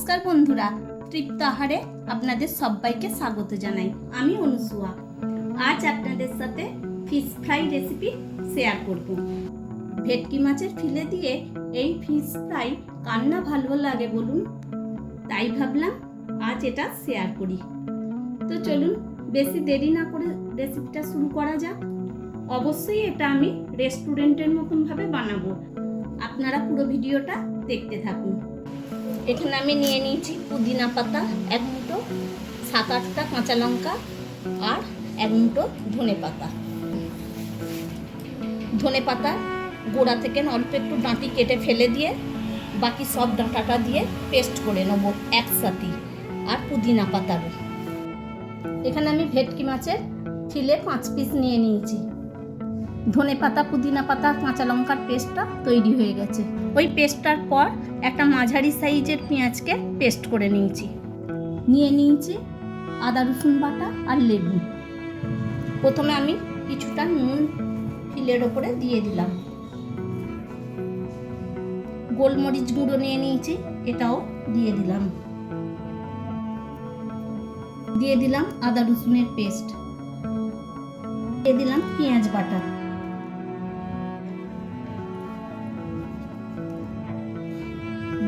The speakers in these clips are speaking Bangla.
নমস্কার বন্ধুরা, তৃপ্ত আহারে আপনাদের সবাইকে স্বাগত জানাই। আমি অনুসুয়া। আজ আপনাদের সাথে ফিশ ফ্রাই রেসিপি শেয়ার করব। ভেটকি মাছের ফিলে দিয়ে এই ফিশ ফ্রাই কার না ভালো লাগে বলুন, তাই ভাবলাম আজ এটা শেয়ার করি। তো চলুন বেশি দেরি না করে রেসিপিটা শুরু করা যাক। অবশ্যই এটা আমি রেস্টুরেন্টের মতন ভাবে বানাবো, আপনারা পুরো ভিডিওটা দেখতে থাকুন। এখানে আমি নিয়ে নিয়েছি পুদিনা পাতা এক মুঠো, 7-8টা কাঁচা লঙ্কা আর এক মুঠো ধনে পাতা। ধনে পাতা গোড়া থেকে অল্প একটু ডাঁটি কেটে ফেলে দিয়ে বাকি সব ডাঁটাটা দিয়ে পেস্ট করে নেবো একসাথে। আর পুদিনা পাতারও এখানে আমি ভেটকি মাছের ফিলে 5 পিস নিয়ে নিয়েছি। ধনে পাতা, পুদিনা পাতা, কাঁচা লঙ্কার পেস্টটা তৈরি হয়ে গেছে। ওই পেস্টটার পর একটা মাঝারি সাইজের পেঁয়াজকে পেস্ট করে নিয়ে নিয়েছি আদা রসুন বাটা আর লেবু। প্রথমে আমি কিছুটা নুন ফিলের ওপরে দিয়ে দিলাম। গোলমরিচ গুঁড়ো নিয়ে নিয়েছি, এটাও দিয়ে দিলাম আদা রসুনের পেস্ট, দিয়ে দিলাম পেঁয়াজ বাটা,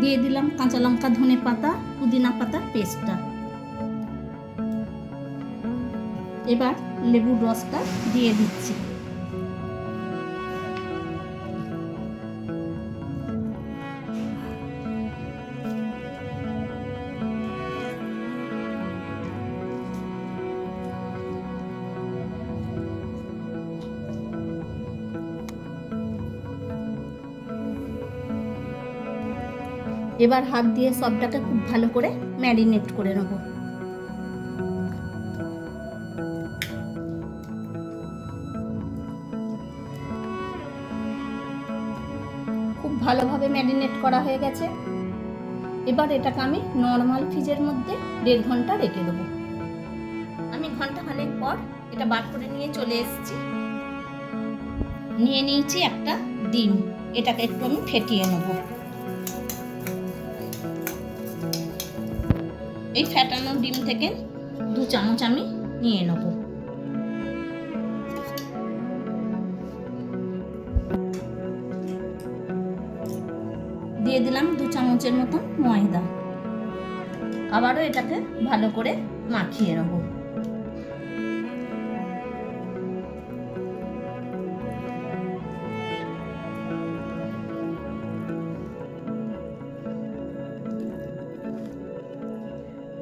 দিয়ে দিলাম কাঁচা লঙ্কা, ধনে পাতা, পুদিনা পাতার পেস্টটা। এবার লেবুর রসটা দিয়ে দিচ্ছি। এবার হাত দিয়ে সবটাকে খুব ভালো করে ম্যারিনেট করে নেব। খুব ভালোভাবে ম্যারিনেট করা হয়ে গেছে। এবার এটাকে আমি নর্মাল ফ্রিজের মধ্যে 1.5 ঘন্টা রেখে দেবো। আমি ঘন্টাখানেক পর এটা বার করে নিয়ে চলে এসেছি। নিয়ে নিয়েছি একটা ডিম, এটাকে একটু আমি ফেটিয়ে নেব। এই ফেটানো ডিম থেকে 2 চামচ আমি নিয়ে নেব। দিয়ে দিলাম 2 চামচের মতন ময়দা। আবারও এটাকে ভালো করে মাখিয়ে নেব।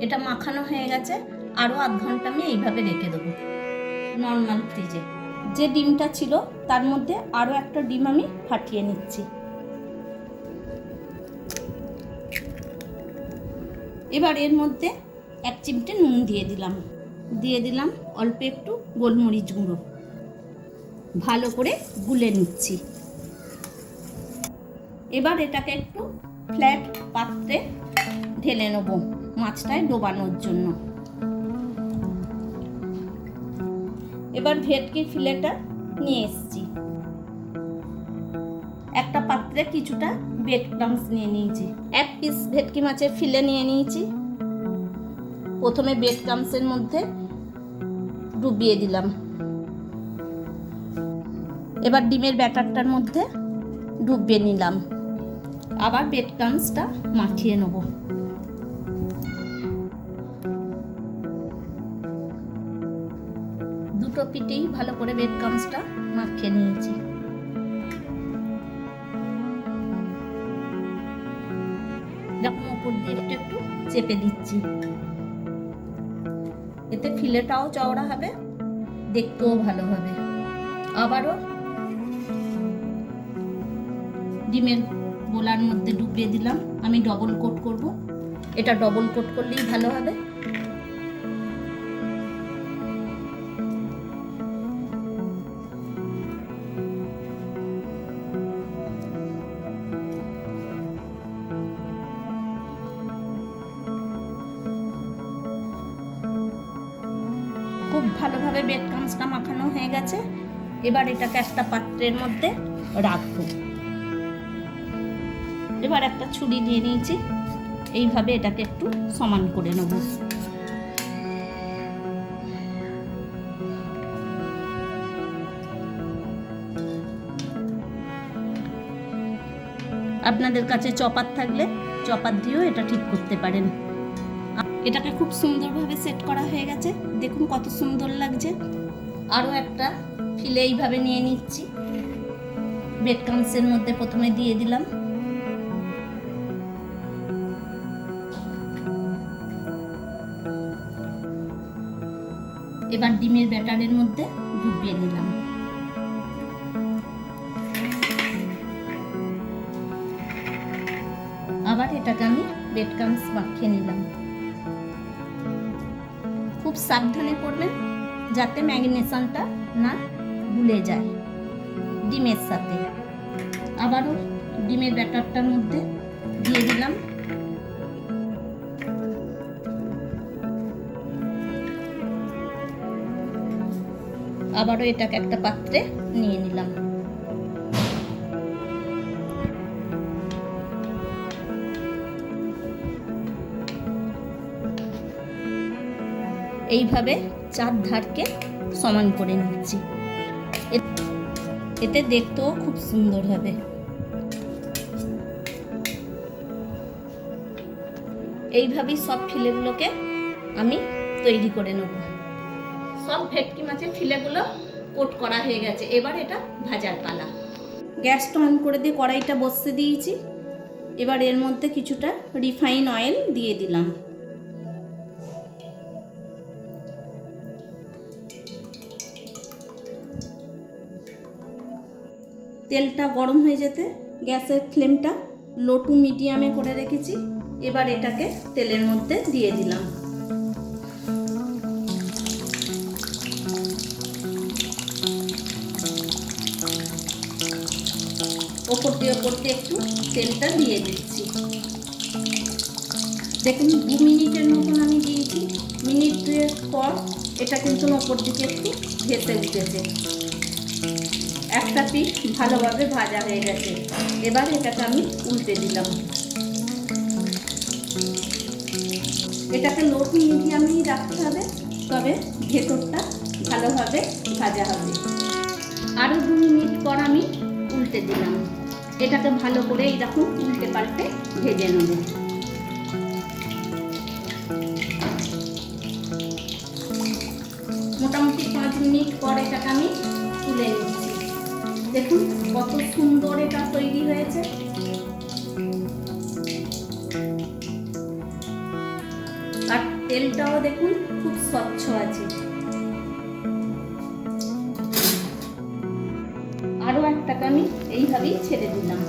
এটা মাখানো হয়ে গেছে। আরও 1/2 ঘন্টা আমি এইভাবে রেখে দেবো নর্মাল ফ্রিজে। যে ডিমটা ছিল তার মধ্যে আরও একটা ডিম আমি ফাটিয়ে নিচ্ছি। এবার এর মধ্যে 1 চিমটে নুন দিয়ে দিলাম অল্প একটু গোলমরিচ গুঁড়ো। ভালো করে গুলে নিচ্ছি। এবার এটাকে একটু ফ্ল্যাট পাত্রে ঢেলে নেব মাছটায় ডোবানোর জন্য। এবার ভেটকির ফিলেটা নিয়ে এসেছি। একটা পাত্রে কিছুটা ব্রেড ক্রাম্বস নিয়ে নিয়েছি। 1 পিস ভেটকি মাছের ফিলে নিয়ে নিয়েছি। প্রথমে ব্রেড ক্রাম্বসের মধ্যে ডুবিয়ে দিলাম। এবার ডিমের ব্যাটারটার মধ্যে ডুবিয়ে নিলাম। আবার ব্রেড ক্রাম্বসটা মাখিয়ে নেব। দুটো পিঠেই ভালো করে ব্রেড ক্রাম্বসটা মাখিয়ে নিয়েছি। এরকম উপর দিয়ে একটু চেপে দিচ্ছি। এতে ফিলেটাও চওড়া হবে, দেখতেও ভালো হবে। আবারও ডিমের গোলার মধ্যে ডুবিয়ে দিলাম। আমি ডবল কোট করব, এটা ডবল কোট করলেই ভালো হবে। খুব ভালোভাবে ব্রেড ক্রাম্বসটা মাখানো হয়ে গেছে। এবার এটাকে একটা পাত্রের মধ্যে রাখবো। এবার একটা ছুরি নিয়ে নিয়েছি, এইভাবে এটাকে একটু সমান করে নেব। আপনাদের কাছে চপার থাকলে চপার দিয়েও এটা ঠিক করতে পারেন। এটাকে খুব সুন্দরভাবে সেট করা হয়ে গেছে, দেখুন কত সুন্দর লাগছে। আরও একটা ফিলে এইভাবে নিয়ে নিচ্ছি, ব্রেড ক্রাম্বসের মধ্যে প্রথমে দিয়ে দিলাম। এবার ডিমের ব্যাটারের মধ্যে ডুবিয়ে নিলাম। আবার এটাকে আমি ব্রেড ক্রাম্বস মাখিয়ে নিলাম। খুব সাবধানে করবেন যাতে ম্যারিনেশনটা না ভুলে যায় ডিমের সাথে। আবারও ডিমের ব্যাটারটার মধ্যে দিয়ে দিলাম। আবারও এটাকে একটা পাত্রে নিয়ে নিলাম। এইভাবে চার ধারকে সমান করে নিচ্ছি, এতে দেখতেও খুব সুন্দর হবে। এইভাবেই সব ফিলেগুলোকে আমি তৈরি করে নেব। সব ভেটকি মাছের ফিলেগুলো কোট করা হয়ে গেছে, এবার এটা ভাজার পালা। গ্যাসটা অন করে দিয়ে কড়াইটা বসিয়ে দিয়েছি। এবার এর মধ্যে কিছুটা রিফাইন অয়েল দিয়ে দিলাম। তেলটা গরম হয়ে যেতে গ্যাসের ফ্লেমটা লো টু মিডিয়ামে করে রেখেছি। এবার এটাকে তেলের মধ্যে দিয়ে দিলাম। ওপর দিয়ে একটু তেলটা দিয়ে দিচ্ছি। দেখুন 2 মিনিটের মতন আমি দিয়েছি। মিনিট 2 পর এটা কিন্তু ওপর দিকে একটু ভেসে উঠেছে। একটা পিঠ ভালোভাবে ভাজা হয়ে গেছে। এবার এটাকে আমি উল্টে দিলাম। এটাকে লো টু মিডিয়ামেই রাখতে হবে, তবে ভেতরটা ভালোভাবে ভাজা হবে। আরও 2 মিনিট পর আমি উল্টে দিলাম। এটাকে ভালো করে এইরকম উল্টে পাল্টে ভেজে নেব। মোটামুটি 5 মিনিট পর এটাকে আমি তুলে নিচ্ছি। দেখুন কত সুন্দর এটা তৈরি হয়েছে। আর তেলটাও দেখুন খুব স্বচ্ছ আছে। আরো একটাকে আমি এইভাবেই ছেড়ে দিলাম।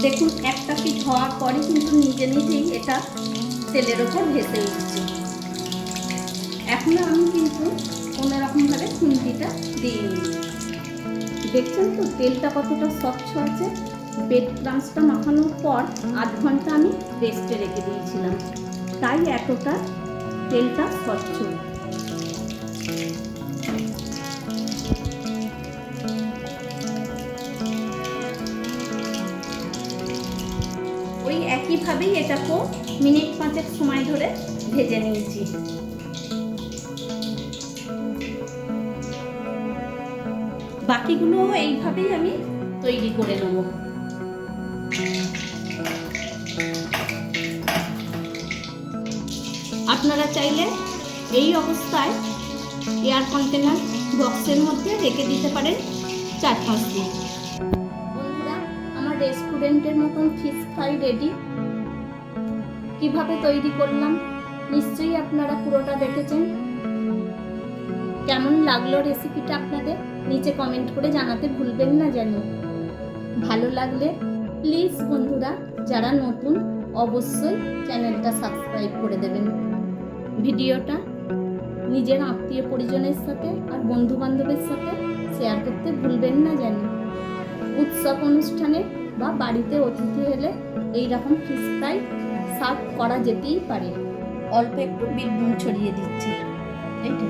দেখুন একটা পিঠ হওয়ার পরে কিন্তু নিজে নিজেই এটা তেলের ওপর ভেসে উঠছে। এখনো আমি কিন্তু কোনোরকমভাবে খুন্তিটা দিইনি। দেখছেন তো তেলটা কতটা স্বচ্ছ আছে। ব্রেড ক্রাম্বসটা মাখানোর পর 8 ঘন্টা আমি রেস্টে রেখে দিয়েছিলাম, তাই এতটা তেলটা স্বচ্ছ। ওই একইভাবেই এটাকেও মিনিট 5 সময় ধরে ভেজে নিয়েছি। বাকিগুলো এইভাবেই আমি তৈরি করে নেব। আপনারা চাইলে এই অবস্থায় এয়ার কন্টেনার বক্সের মধ্যে রেখে দিতে পারেন 4-5 দিন। বন্ধুরা, আমার রেস্টুরেন্টের মতন ফিশ ফ্রাই রেডি। কিভাবে তৈরি করলাম নিশ্চয়ই আপনারা পুরোটা দেখেছেন। কেমন লাগলো রেসিপিটা আপনাদের নিচে কমেন্ট করে জানাতে ভুলবেন না যেন। ভালো লাগলে প্লিজ বন্ধুরা যারা নতুন অবশ্যই চ্যানেলটা সাবস্ক্রাইব করে দেবেন। ভিডিওটা নিজের আত্মীয় পরিজনের সাথে আর বন্ধু বান্ধবের সাথে শেয়ার করতে ভুলবেন না যেন। উৎসব অনুষ্ঠানে বা বাড়িতে অতিথি এলে এইরকম ফিশ ফ্রাই সার্ভ করা যেতেই পারে। অল্প একটু বিট নুন ছড়িয়ে দিচ্ছি। এইটা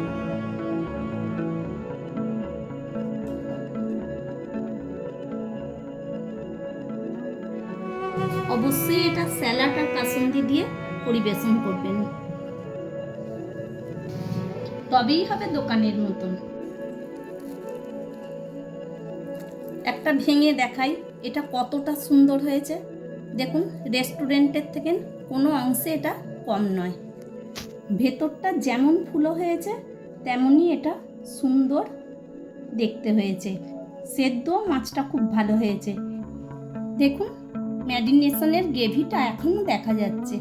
অবশ্যই এটা স্যালাড আর কাসুন্দি দিয়ে পরিবেশন করবেন, তবেই হবে দোকানের মতন। একটা ভেঙে দেখাই এটা কতটা সুন্দর হয়েছে। দেখুন, রেস্টুরেন্টের থেকে কোনো অংশে এটা কম নয়। ভেতরটা যেমন ফুলো হয়েছে তেমনই এটা সুন্দর দেখতে হয়েছে। সেদ্ধ মাছটা খুব ভালো হয়েছে। দেখুন, ম্যারিনেশনের গ্রেভিটা এখনও দেখা যাচ্ছে।